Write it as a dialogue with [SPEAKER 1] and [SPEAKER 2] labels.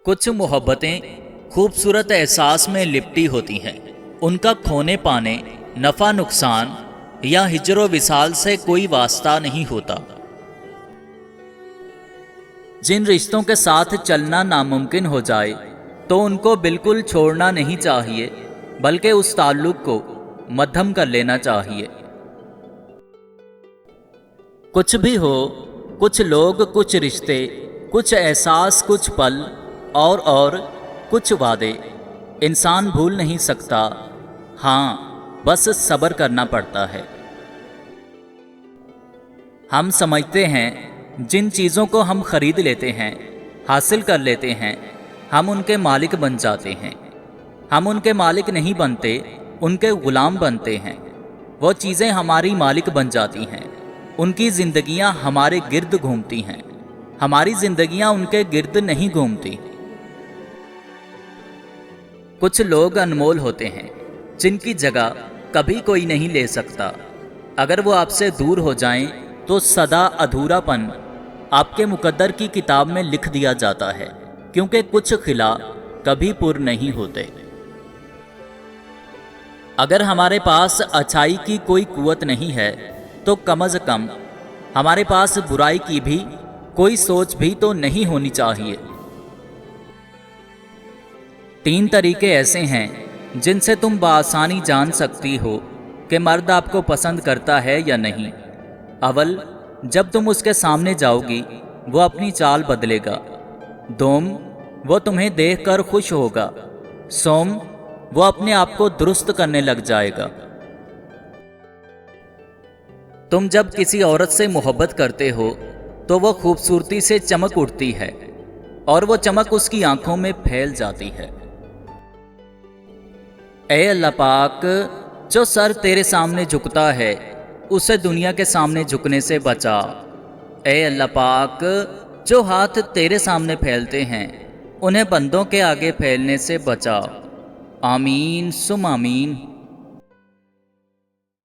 [SPEAKER 1] کچھ محبتیں خوبصورت احساس میں لپٹی ہوتی ہیں، ان کا کھونے پانے، نفع نقصان یا ہجر و وصال سے کوئی واسطہ نہیں ہوتا۔ جن رشتوں کے ساتھ چلنا ناممکن ہو جائے تو ان کو بالکل چھوڑنا نہیں چاہیے، بلکہ اس تعلق کو مدھم کر لینا چاہیے۔ کچھ بھی ہو، کچھ لوگ، کچھ رشتے، کچھ احساس، کچھ پل اور کچھ وعدے انسان بھول نہیں سکتا، ہاں بس صبر کرنا پڑتا ہے۔ ہم سمجھتے ہیں جن چیزوں کو ہم خرید لیتے ہیں، حاصل کر لیتے ہیں، ہم ان کے مالک بن جاتے ہیں۔ ہم ان کے مالک نہیں بنتے، ان کے غلام بنتے ہیں۔ وہ چیزیں ہماری مالک بن جاتی ہیں، ان کی زندگیاں ہمارے گرد گھومتی ہیں، ہماری زندگیاں ان کے گرد نہیں گھومتی۔ کچھ لوگ انمول ہوتے ہیں جن کی جگہ کبھی کوئی نہیں لے سکتا۔ اگر وہ آپ سے دور ہو جائیں تو سدا ادھورا پن آپ کے مقدر کی کتاب میں لکھ دیا جاتا ہے، کیونکہ کچھ خلا کبھی پر نہیں ہوتے۔ اگر ہمارے پاس اچھائی کی کوئی قوت نہیں ہے تو کم از کم ہمارے پاس برائی کی بھی کوئی سوچ بھی تو نہیں ہونی چاہیے۔ 3 طریقے ایسے ہیں جن سے تم بآسانی جان سکتی ہو کہ مرد آپ کو پسند کرتا ہے یا نہیں۔ اول، جب تم اس کے سامنے جاؤ گی وہ اپنی چال بدلے گا۔ دوم، وہ تمہیں دیکھ کر خوش ہوگا۔ سوم، وہ اپنے آپ کو درست کرنے لگ جائے گا۔ تم جب کسی عورت سے محبت کرتے ہو تو وہ خوبصورتی سے چمک اٹھتی ہے اور وہ چمک اس کی آنکھوں میں پھیل جاتی ہے۔ اے اللہ پاک، جو سر تیرے سامنے جھکتا ہے اسے دنیا کے سامنے جھکنے سے بچا۔ اے اللہ پاک، جو ہاتھ تیرے سامنے پھیلتے ہیں انہیں بندوں کے آگے پھیلنے سے بچا۔ آمین ثم آمین۔